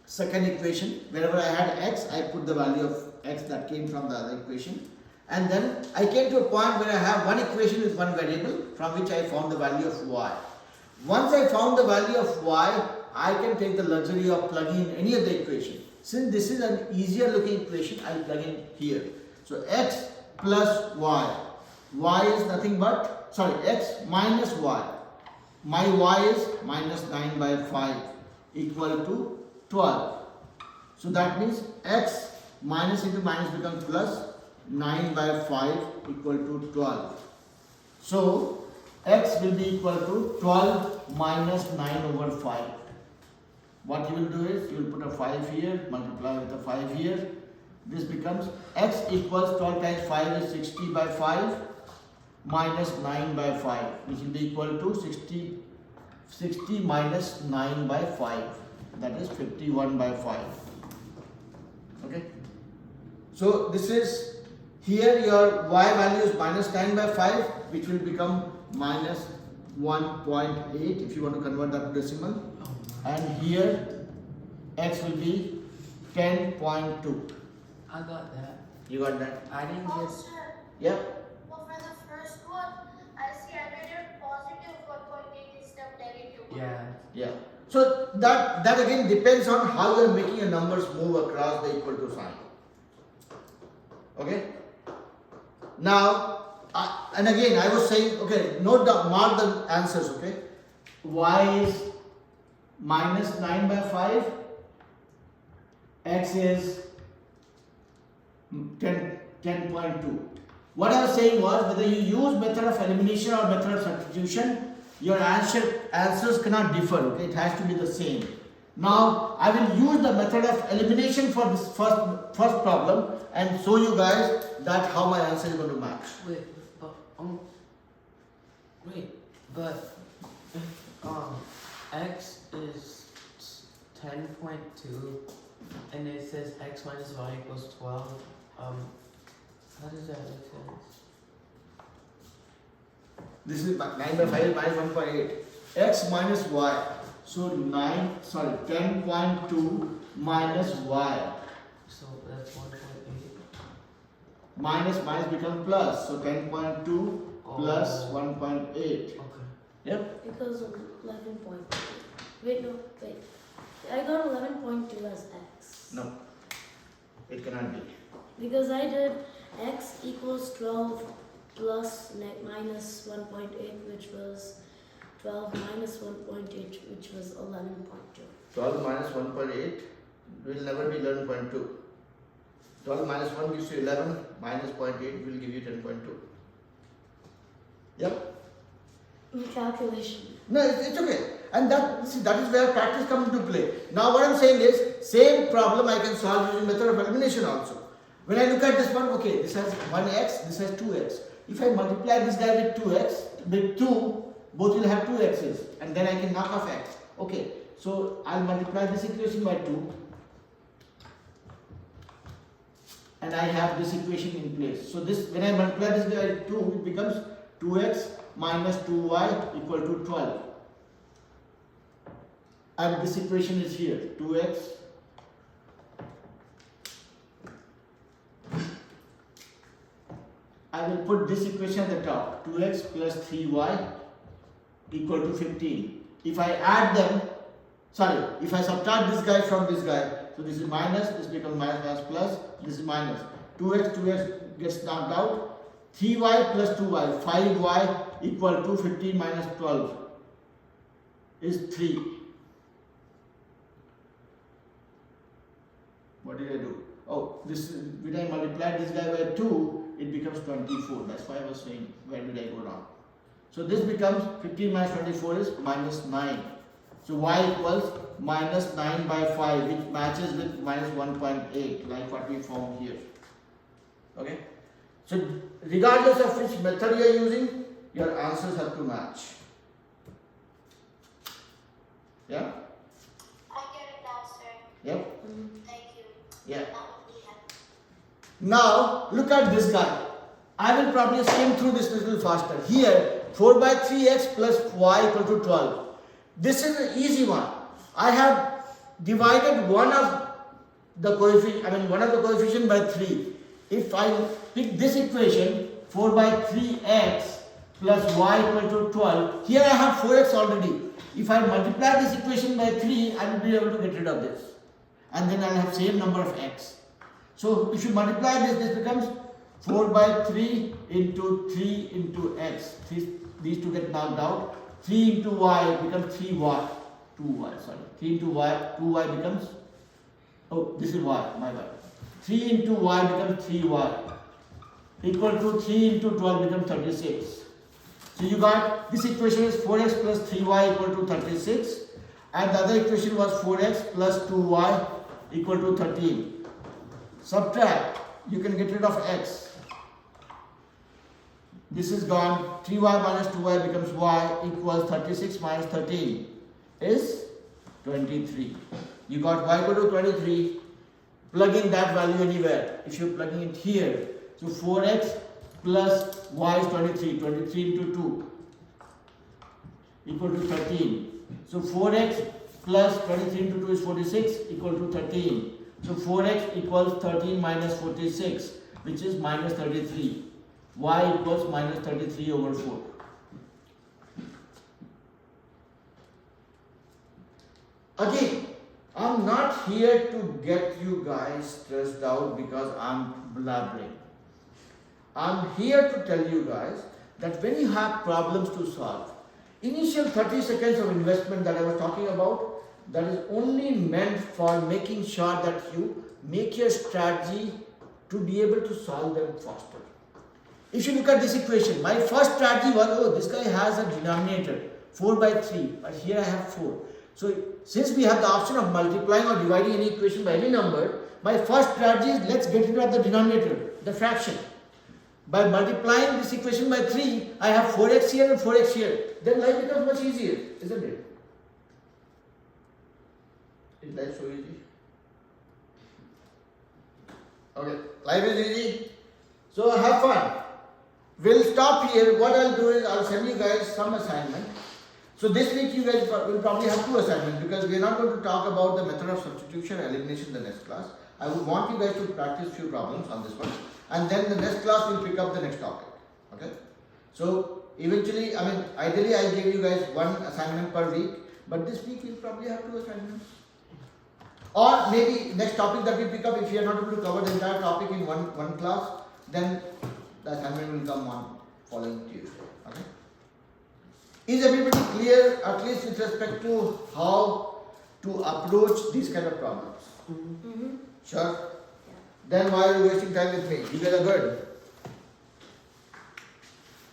second equation. Wherever I had x, I put the value of x that came from the other equation. And then I came to a point where I have one equation with one variable from which I found the value of y. Once I found the value of y, I can take the luxury of plugging in any other equation. Since this is an easier looking equation, I will plug in here. So x plus y. Y is nothing but, sorry, x minus y. My y is minus 9 by 5 equal to 12. So that means x minus into minus becomes plus, 9 by 5 equal to 12. So x will be equal to 12 minus 9 over 5. What you will do is, you will put a 5 here, multiply with a 5 here. This becomes x equals 12 times 5 is 60 by 5 minus 9 by 5, which will be equal to 60 minus 9 by 5. That is 51 by 5. Okay. So this is, here your y value is minus 9 by 5, which will become minus 1.8 if you want to convert that to decimal. And here x will be 10.2. I got that. You got that? I didn't Oh, get. sir. Yeah. Well, for the first one, I see I made it positive 1.8 instead of negative 1. Yeah. Yeah. So that again depends on how you are making your numbers move across the equal to sign. Okay. Now, and again I was saying, okay, note down, mark the answers. Okay. Y is minus 9 by 5. X is 10.2. What I was saying was, whether you use method of elimination or method of substitution, your answers cannot differ. Okay, it has to be the same. Now I will use the method of elimination for this first problem and show you guys that how my answer is going to match. Wait, but x is 10.2, and it says x minus y equals 12. How does that make sense? This is 9 by 5 is minus 1.8. X minus y. So 10.2 minus y. So that's 1.8. Minus becomes plus. So 10.2 plus 1.8. Okay. Yep. Because of 11.2. Wait, no, wait. I got 11.2 as x. No. It cannot be. Because I did x equals 12 plus minus 1.8, which was 12 minus 1.8, which was 11.2. 12 minus 1.8 will never be 11.2. 12 minus 1 gives you 11, minus 0.8 will give you 10.2. Yep. Calculation. No, it's okay. And that is where practice comes into play. Now what I'm saying is, same problem I can solve using method of elimination also. When I look at this one, okay, this has 1x, this has 2x. If I multiply this guy with 2x, with 2, both will have 2x's, and then I can knock off x. Okay, so I'll multiply this equation by 2, and I have this equation in place. So this, when I multiply this by 2, it becomes 2x minus 2y equal to 12. And this equation is here, 2x I will put this equation at the top. 2x plus 3y equal to 15. If I add them, sorry, if I subtract this guy from this guy, so this is minus, this becomes minus plus, this is minus. 2x gets knocked out. 3y plus 2y, 5y equal to 15 minus 12 is 3. What did I do? Oh, this is, when I multiply this guy by 2, it becomes 24. That's why I was saying, where did I go wrong? So this becomes 15 minus 24 is minus 9. So y equals minus 9 by 5, which matches with minus 1.8, like what we found here. Okay? So regardless of which method you are using, your answers have to match. Yeah? I get it now, sir. Yep. Thank you. Yeah. That would be helpful. Now look at this guy. I will probably skim through this little faster. Here 4 by 3x plus y equal to 12. This is an easy one. I have divided one of the coefficient by 3. If I pick this equation 4 by 3x plus y equal to 12, here I have 4x already. If I multiply this equation by 3, I will be able to get rid of this. And then I will have same number of x. So if you multiply this, this becomes 4 by 3 into 3 into x. These two get knocked out. 3 into y becomes 3y. 2y, sorry. 3 into y, 2y becomes, oh, this is y, my bad. 3 into y becomes 3y. Equal to 3 into 12 becomes 36. So you got, this equation is 4x plus 3y equal to 36. And the other equation was 4x plus 2y equal to 13. Subtract, you can get rid of x. This is gone, 3y minus 2y becomes y equals 36 minus 13 is 23. You got y equal to 23, plug in that value anywhere. If you're plugging it here, so 4x plus y is 23, 23 into 2 equal to 13. So 4x plus 23 into 2 is 46 equal to 13. So 4x equals 13 minus 46, which is minus 33. Y equals minus 33 over 4. Again, I'm not here to get you guys stressed out because I'm blabbering. I'm here to tell you guys that when you have problems to solve, initial 30 seconds of investment that I was talking about, that is only meant for making sure that you make your strategy to be able to solve them faster. If you look at this equation, my first strategy was, oh, this guy has a denominator, 4 by 3, but here I have 4. So, since we have the option of multiplying or dividing any equation by any number, my first strategy is, let's get rid of the denominator, the fraction. By multiplying this equation by 3, I have 4x here and 4x here. Then life becomes much easier, isn't it? Is life so easy? Okay, life is easy. So have fun. We'll stop here. What I'll do is I'll send you guys some assignment. So this week you guys will probably have 2 assignments because we are not going to talk about the method of substitution and elimination in the next class. I would want you guys to practice few problems on this one, and then the next class will pick up the next topic. Okay? So eventually, ideally I gave you guys 1 assignment per week, but this week we'll probably have 2 assignments. Or maybe next topic that we pick up, if you are not able to cover the entire topic in one class, then the assignment will come on following Tuesday. Okay? Is everybody clear, at least with respect to how to approach these kind of problems? Mm-hmm. Sure? Then why are you wasting time with me? You guys are good.